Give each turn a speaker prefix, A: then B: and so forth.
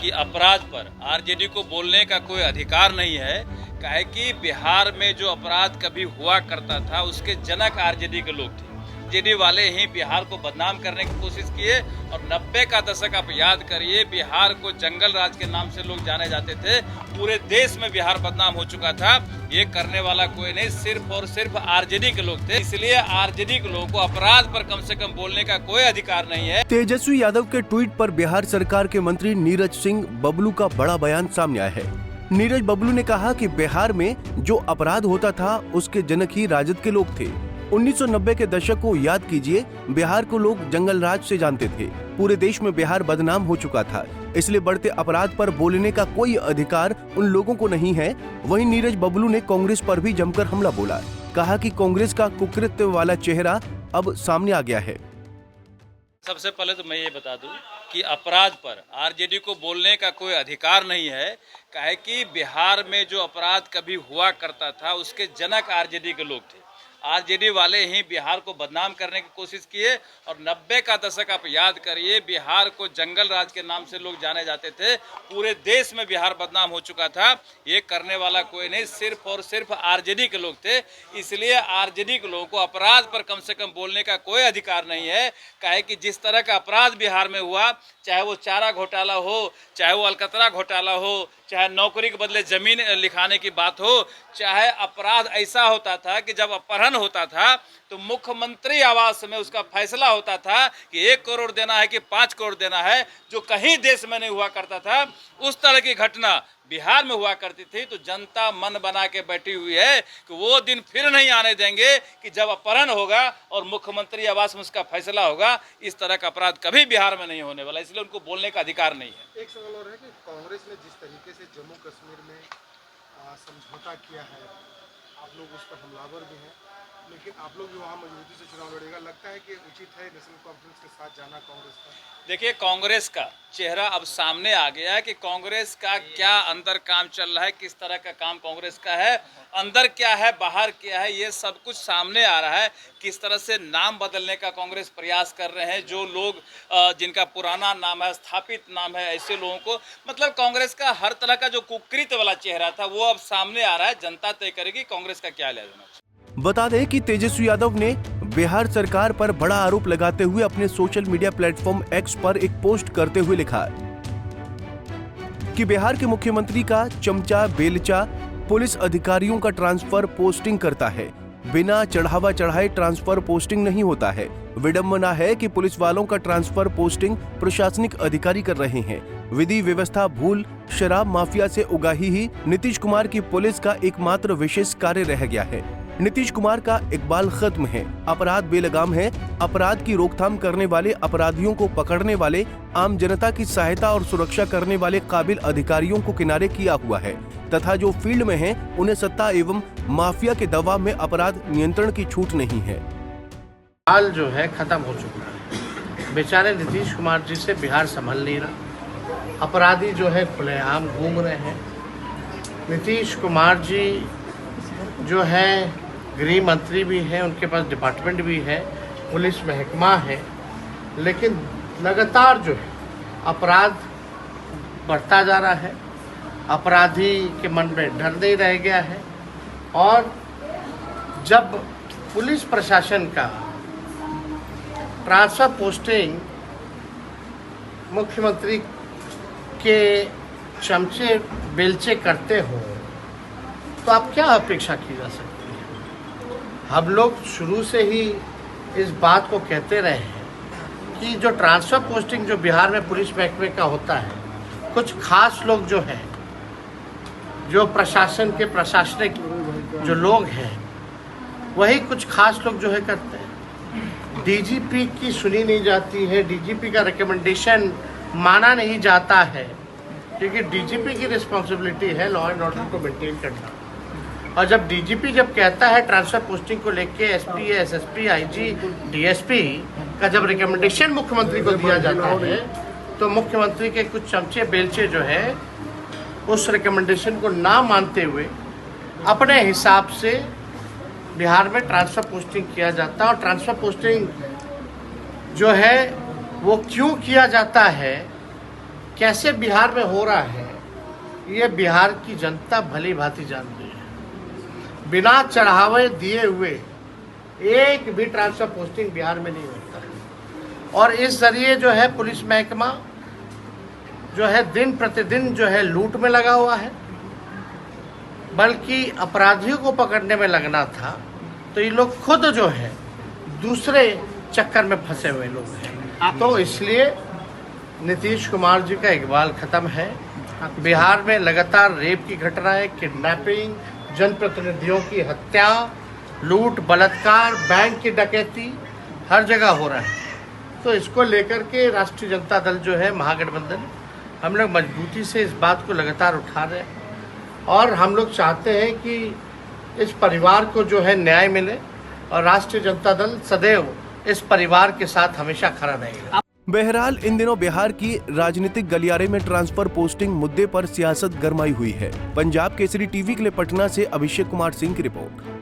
A: कि अपराध पर आरजेडी को बोलने का कोई अधिकार नहीं है। काहे कि बिहार में जो अपराध कभी हुआ करता था उसके जनक आरजेडी के लोग थे। जेडी वाले ही बिहार को बदनाम करने की कोशिश किए और 90 का दशक आप याद करिए, बिहार को जंगल राज के नाम से लोग जाने जाते थे। पूरे देश में बिहार बदनाम हो चुका था। ये करने वाला कोई नहीं, सिर्फ और सिर्फ आरजेडी के लोग थे। इसलिए आरजेडी के लोगों को अपराध पर कम से कम बोलने का कोई अधिकार नहीं है।
B: तेजस्वी यादव के ट्वीट पर बिहार सरकार के मंत्री नीरज सिंह बबलू का बड़ा बयान सामने आया है। नीरज बबलू ने कहा कि बिहार में जो अपराध होता था उसके जनक ही राजद के लोग थे। 1990 के दशक को याद कीजिए, बिहार को लोग जंगल राज से जानते थे। पूरे देश में बिहार बदनाम हो चुका था, इसलिए बढ़ते अपराध पर बोलने का कोई अधिकार उन लोगों को नहीं है। वहीं नीरज बबलू ने कांग्रेस पर भी जमकर हमला बोला। कहा कि कांग्रेस का कुकृत्य वाला चेहरा अब सामने आ गया है।
A: सबसे पहले तो मैं ये बता दूं कि अपराध पर आरजेडी को बोलने का कोई अधिकार नहीं है। काहे कि बिहार में जो अपराध कभी हुआ करता था उसके जनक आरजेडी के लोग थे। आरजेडी वाले ही बिहार को बदनाम करने की कोशिश किए और 90 का दशक आप याद करिए, बिहार को जंगल राज के नाम से लोग जाने जाते थे। पूरे देश में बिहार बदनाम हो चुका था। ये करने वाला कोई नहीं, सिर्फ और सिर्फ आरजेडी के लोग थे। इसलिए आरजेडी के लोगों को अपराध पर कम से कम बोलने का कोई अधिकार नहीं है। काहे कि जिस तरह का अपराध बिहार में हुआ, चाहे वो चारा घोटाला हो, चाहे वो अलकतरा घोटाला हो, चाहे नौकरी के बदले जमीन लिखाने की बात हो, चाहे अपराध ऐसा होता था कि जब अपहरण होता था तो मुख्यमंत्री आवास में उसका फैसला होता था कि 1 करोड़ देना है कि 5 करोड़ देना है, जो कहीं देश में नहीं हुआ करता था। उस तरह की घटना बिहार में हुआ करती थी। तो जनता मन बना के बैठी हुई है कि वो दिन फिर नहीं आने देंगे कि जब अपहरण होगा और मुख्यमंत्री आवास में उसका फैसला होगा। इस तरह का अपराध कभी बिहार में नहीं होने वाला, इसलिए उनको बोलने का अधिकार नहीं है।
C: एक सवाल और है कि कांग्रेस ने जिस तरीके से जम्मू कश्मीर में समझौता किया है, आप लोग उस पर हमलावर भी हैं, लेकिन आप लोग जो वहाँ मजबूती से चुनाव लड़ेगा, लगता है कि उचित है नेशनल कॉन्फ्रेंस के साथ जाना कांग्रेस का?
A: देखिए, कांग्रेस का चेहरा अब सामने आ गया है कि कांग्रेस का क्या अंदर काम चल रहा है, किस तरह का काम कांग्रेस का है, अंदर क्या है बाहर क्या है, ये सब कुछ सामने आ रहा है। किस तरह से नाम बदलने का कांग्रेस प्रयास कर रहे हैं। जो लोग जिनका पुराना नाम है, स्थापित नाम है, ऐसे लोगों को, मतलब कांग्रेस का हर तरह का जो कुकृत्य वाला चेहरा था वो अब सामने आ रहा है। जनता तय करेगी कांग्रेस का क्या लेना।
B: बता दें कि तेजस्वी यादव ने बिहार सरकार पर बड़ा आरोप लगाते हुए अपने सोशल मीडिया प्लेटफॉर्म एक्स पर एक पोस्ट करते हुए लिखा कि बिहार के मुख्यमंत्री का चमचा बेलचा पुलिस अधिकारियों का ट्रांसफर पोस्टिंग करता है। बिना चढ़ावा चढ़ाए ट्रांसफर पोस्टिंग नहीं होता है। विडंबना है कि पुलिस वालों का ट्रांसफर पोस्टिंग प्रशासनिक अधिकारी कर रहे हैं। विधि व्यवस्था भूल शराब माफिया से उगाही ही नीतीश कुमार की पुलिस का एकमात्र विशेष कार्य रह गया है। नीतीश कुमार का इकबाल खत्म है, अपराध बेलगाम है। अपराध की रोकथाम करने वाले, अपराधियों को पकड़ने वाले, आम जनता की सहायता और सुरक्षा करने वाले काबिल अधिकारियों को किनारे किया हुआ है तथा जो फील्ड में हैं, उन्हें सत्ता एवं माफिया के दबाव में अपराध नियंत्रण की छूट नहीं है।
D: हाल जो है खत्म हो चुका है। बेचारे नीतीश कुमार जी से बिहार संभल नहीं रहा। अपराधी जो है खुलेआम घूम रहे हैं। नीतीश कुमार जी जो है गृह मंत्री भी हैं, उनके पास डिपार्टमेंट भी है, पुलिस महकमा है, लेकिन लगातार जो है अपराध बढ़ता जा रहा है। अपराधी के मन में डर नहीं रह गया है। और जब पुलिस प्रशासन का ट्रांसफर पोस्टिंग मुख्यमंत्री के चमचे बेलचे करते हो तो आप क्या अपेक्षा की जा सकती है? हम लोग शुरू से ही इस बात को कहते रहे हैं कि जो ट्रांसफर पोस्टिंग जो बिहार में पुलिस महकमे का होता है, कुछ खास लोग जो हैं, जो प्रशासन के प्रशासनिक जो लोग हैं, वही कुछ खास लोग जो है करते हैं। डीजीपी की सुनी नहीं जाती है, डीजीपी का रिकमेंडेशन माना नहीं जाता है, क्योंकि डीजीपी की रिस्पॉन्सिबिलिटी है लॉ एंड ऑर्डर को मेंटेन करना। और जब डीजीपी जब कहता है ट्रांसफर पोस्टिंग को लेके एसपी, एसएसपी, आईजी, डीएसपी का जब रिकमेंडेशन मुख्यमंत्री को दिया जाता है, तो मुख्यमंत्री के कुछ चमचे बेलचे जो है उस रिकमेंडेशन को ना मानते हुए अपने हिसाब से बिहार में ट्रांसफर पोस्टिंग किया जाता है। और ट्रांसफर पोस्टिंग जो है वो क्यों किया जाता है कैसे बिहार में हो रहा है ये बिहार की जनता भली भांति जानती है। बिना चढ़ावे दिए हुए एक भी ट्रांसफर पोस्टिंग बिहार में नहीं होता है और इस जरिए जो है पुलिस महकमा जो है दिन प्रतिदिन जो है लूट में लगा हुआ है, बल्कि अपराधियों को पकड़ने में लगना था तो ये लोग खुद जो है दूसरे चक्कर में फंसे हुए लोग हैं। तो इसलिए नीतीश कुमार जी का इकबाल खत्म है। बिहार में लगातार रेप की घटनाएं, किडनैपिंग, जनप्रतिनिधियों की हत्या, लूट, बलात्कार, बैंक की डकैती हर जगह हो रहा है। तो इसको लेकर के राष्ट्रीय जनता दल जो है महागठबंधन, हम लोग मजबूती से इस बात को लगातार उठा रहे हैं और हम लोग चाहते हैं कि इस परिवार को जो है न्याय मिले और राष्ट्रीय जनता दल सदैव इस परिवार के साथ हमेशा खड़ा रहेगा।
B: बहरहाल इन दिनों बिहार की राजनीतिक गलियारे में ट्रांसफर पोस्टिंग मुद्दे पर सियासत गरमाई हुई है। पंजाब केसरी टीवी के लिए पटना से अभिषेक कुमार सिंह की रिपोर्ट।